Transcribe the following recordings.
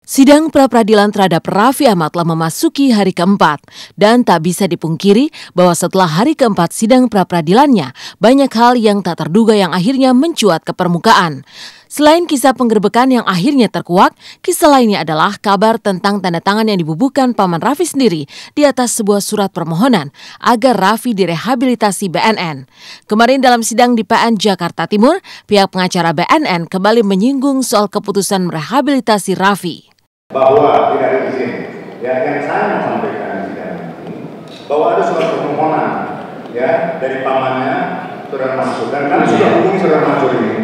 Sidang pra-peradilan terhadap Raffi Ahmad telah memasuki hari keempat dan tak bisa dipungkiri bahwa setelah hari keempat sidang pra-peradilannya, banyak hal yang tak terduga yang akhirnya mencuat ke permukaan. Selain kisah penggerbekan yang akhirnya terkuak, kisah lainnya adalah kabar tentang tanda tangan yang dibubuhkan paman Raffi sendiri di atas sebuah surat permohonan agar Raffi direhabilitasi BNN. Kemarin dalam sidang di PN Jakarta Timur, pihak pengacara BNN kembali menyinggung soal keputusan merehabilitasi Raffi. Bahwa tidak ada izin, ya, yang saya sampaikan di sidang ini, bahwa ada surat permohonan, ya, dari pamannya Saudara Mansur, dan kami sudah hubungi Saudara Mansur ini.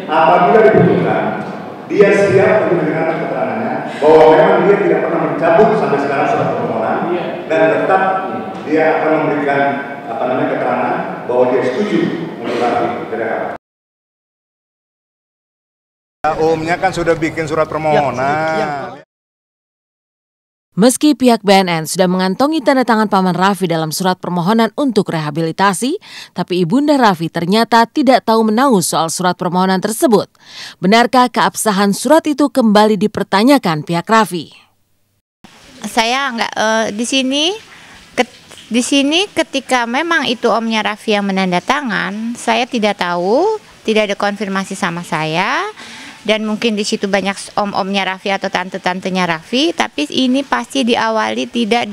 Apabila dibutuhkan, dia siap untuk mendengarkan keterangannya bahwa memang dia tidak pernah mencabut sampai sekarang surat permohonan, dan tetap dia akan memberikan keterangan bahwa dia setuju untuk Raffi direhab. Umumnya kan sudah bikin surat permohonan. Meski pihak BNN sudah mengantongi tanda tangan paman Raffi dalam surat permohonan untuk rehabilitasi, tapi ibunda Raffi ternyata tidak tahu menahu soal surat permohonan tersebut. Benarkah keabsahan surat itu kembali dipertanyakan pihak Raffi? Saya nggak di sini ketika memang itu omnya Raffi yang menandatangan, saya tidak tahu, tidak ada konfirmasi sama saya. Dan mungkin di situ banyak om-omnya Raffi atau tante-tantenya Raffi, tapi ini pasti diawali tidak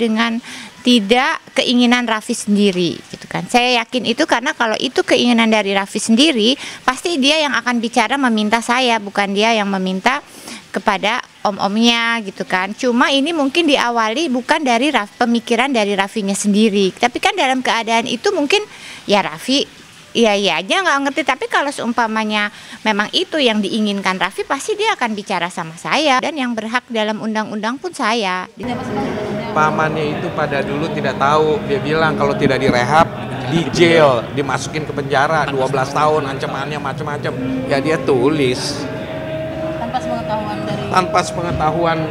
keinginan Raffi sendiri, gitu kan. Saya yakin itu karena kalau itu keinginan dari Raffi sendiri, pasti dia yang akan bicara meminta saya, bukan dia yang meminta kepada om-omnya, gitu kan. Cuma ini mungkin diawali bukan dari pemikiran dari Raffinya sendiri, tapi kan dalam keadaan itu mungkin ya Raffi iya aja nggak ngerti, tapi kalau seumpamanya memang itu yang diinginkan Raffi, pasti dia akan bicara sama saya, dan yang berhak dalam undang-undang pun saya. Pamannya itu pada dulu tidak tahu, dia bilang kalau tidak direhab, di jail, dimasukin ke penjara 12 tahun, ancamannya macam-macam. Ya dia tulis. Tanpa sepengetahuan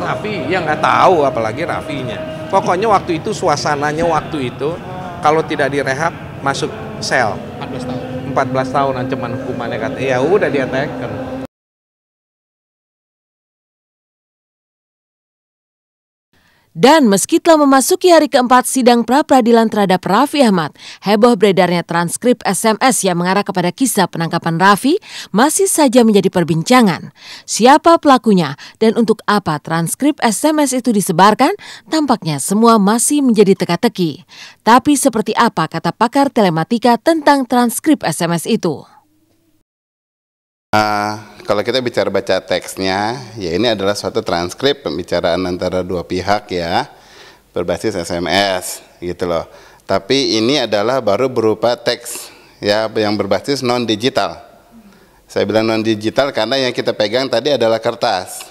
Raffi, ya nggak tahu apalagi Raffinya. Pokoknya waktu itu suasananya waktu itu, kalau tidak direhab masuk sel 14 tahun ancaman hukumannya, kata ya udah dia teken. Dan meski telah memasuki hari keempat sidang pra-peradilan terhadap Raffi Ahmad, heboh beredarnya transkrip SMS yang mengarah kepada kisah penangkapan Raffi masih saja menjadi perbincangan. Siapa pelakunya dan untuk apa transkrip SMS itu disebarkan, tampaknya semua masih menjadi teka-teki. Tapi seperti apa kata pakar telematika tentang transkrip SMS itu? Kalau kita bicara baca teksnya, ya ini adalah suatu transkrip pembicaraan antara dua pihak ya, berbasis SMS gitu loh. Tapi ini adalah baru berupa teks ya, yang berbasis non digital. Saya bilang non digital karena yang kita pegang tadi adalah kertas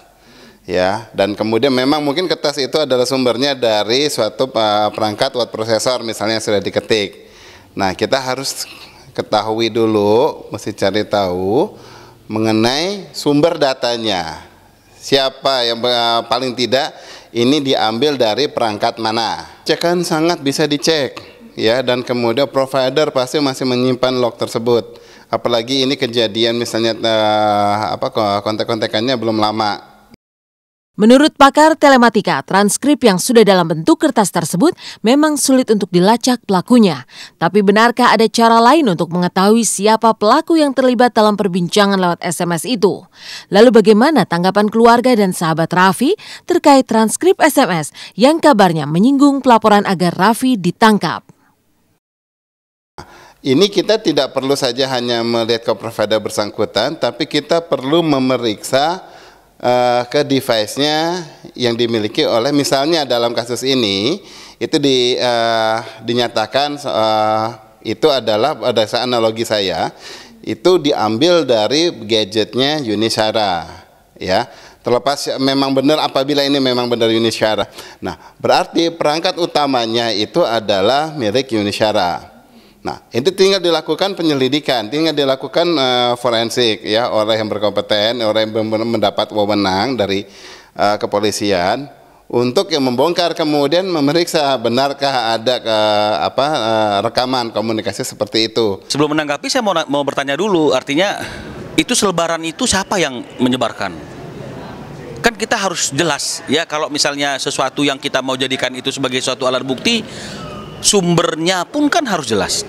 ya, dan kemudian memang mungkin kertas itu adalah sumbernya dari suatu perangkat word processor misalnya sudah diketik. Nah kita harus ketahui dulu, mesti cari tahu mengenai sumber datanya, siapa yang paling tidak ini diambil dari perangkat mana. Cekan sangat bisa dicek ya, dan kemudian provider pasti masih menyimpan log tersebut, apalagi ini kejadian misalnya kontak-kontakannya belum lama. Menurut pakar telematika, transkrip yang sudah dalam bentuk kertas tersebut memang sulit untuk dilacak pelakunya. Tapi benarkah ada cara lain untuk mengetahui siapa pelaku yang terlibat dalam perbincangan lewat SMS itu? Lalu bagaimana tanggapan keluarga dan sahabat Raffi terkait transkrip SMS yang kabarnya menyinggung pelaporan agar Raffi ditangkap? Ini kita tidak perlu saja hanya melihat ke provider bersangkutan, tapi kita perlu memeriksa ke device-nya yang dimiliki oleh, misalnya dalam kasus ini itu dinyatakan itu adalah, berdasarkan analogi saya, itu diambil dari gadgetnya Yuni Syara ya, terlepas memang benar apabila ini memang benar Yuni Syara. Nah berarti perangkat utamanya itu adalah milik Yuni Syara. Nah, itu tinggal dilakukan penyelidikan, tinggal dilakukan forensik ya, orang yang berkompeten, orang yang mendapat wewenang dari kepolisian untuk yang membongkar, kemudian memeriksa benarkah ada rekaman komunikasi seperti itu. Sebelum menanggapi saya mau bertanya dulu, artinya itu selebaran itu siapa yang menyebarkan? kan kita harus jelas ya, kalau misalnya sesuatu yang kita mau jadikan itu sebagai suatu alat bukti, sumbernya pun kan harus jelas.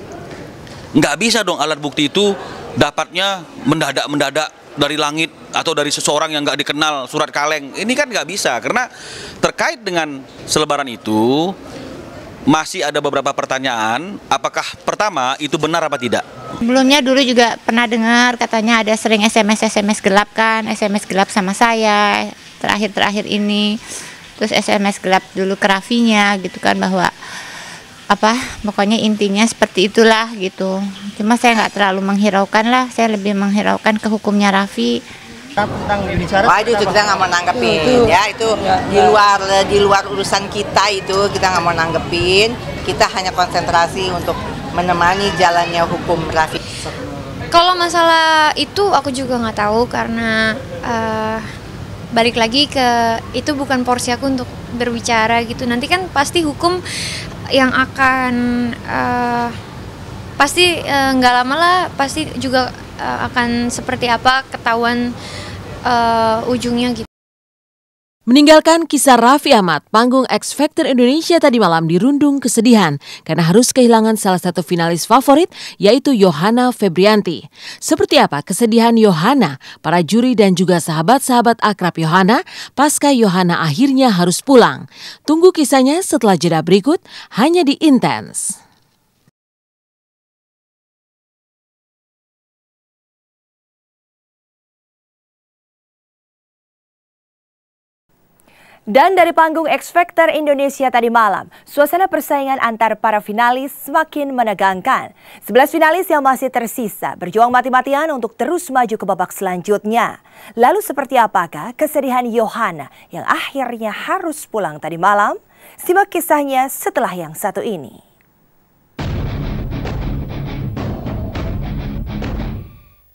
Nggak bisa dong alat bukti itu dapatnya mendadak dari langit atau dari seseorang yang nggak dikenal, surat kaleng. Ini kan nggak bisa, karena terkait dengan selebaran itu masih ada beberapa pertanyaan. Apakah pertama itu benar apa tidak? Sebelumnya dulu juga pernah dengar katanya ada sering SMS gelap kan, SMS gelap sama saya terakhir ini. Terus SMS gelap dulu ke Raffinya gitu kan, bahwa pokoknya intinya seperti itulah gitu. Cuma saya nggak terlalu menghiraukan lah, saya lebih menghiraukan ke hukumnya Raffi. Tentang Yuni Syara, itu kita nggak mau nanggepin ya, itu di luar urusan kita, itu kita nggak mau nanggepin. Kita hanya konsentrasi untuk menemani jalannya hukum Raffi. Kalau masalah itu aku juga nggak tahu, karena balik lagi ke itu bukan porsi aku untuk berbicara gitu. Nanti kan pasti hukum yang akan pasti nggak lama lah, pasti juga akan seperti apa ketahuan ujungnya gitu. Meninggalkan kisah Raffi Ahmad, panggung X Factor Indonesia tadi malam dirundung kesedihan karena harus kehilangan salah satu finalis favorit, yaitu Yohana Febrianti. Seperti apa kesedihan Yohana, para juri dan juga sahabat-sahabat akrab Yohana pasca Yohana akhirnya harus pulang? Tunggu kisahnya setelah jeda berikut hanya di Intense. Dan dari panggung X Factor Indonesia tadi malam, suasana persaingan antar para finalis semakin menegangkan. 11 finalis yang masih tersisa berjuang mati-matian untuk terus maju ke babak selanjutnya. Lalu seperti apakah kesedihan Yohana yang akhirnya harus pulang tadi malam? Simak kisahnya setelah yang satu ini.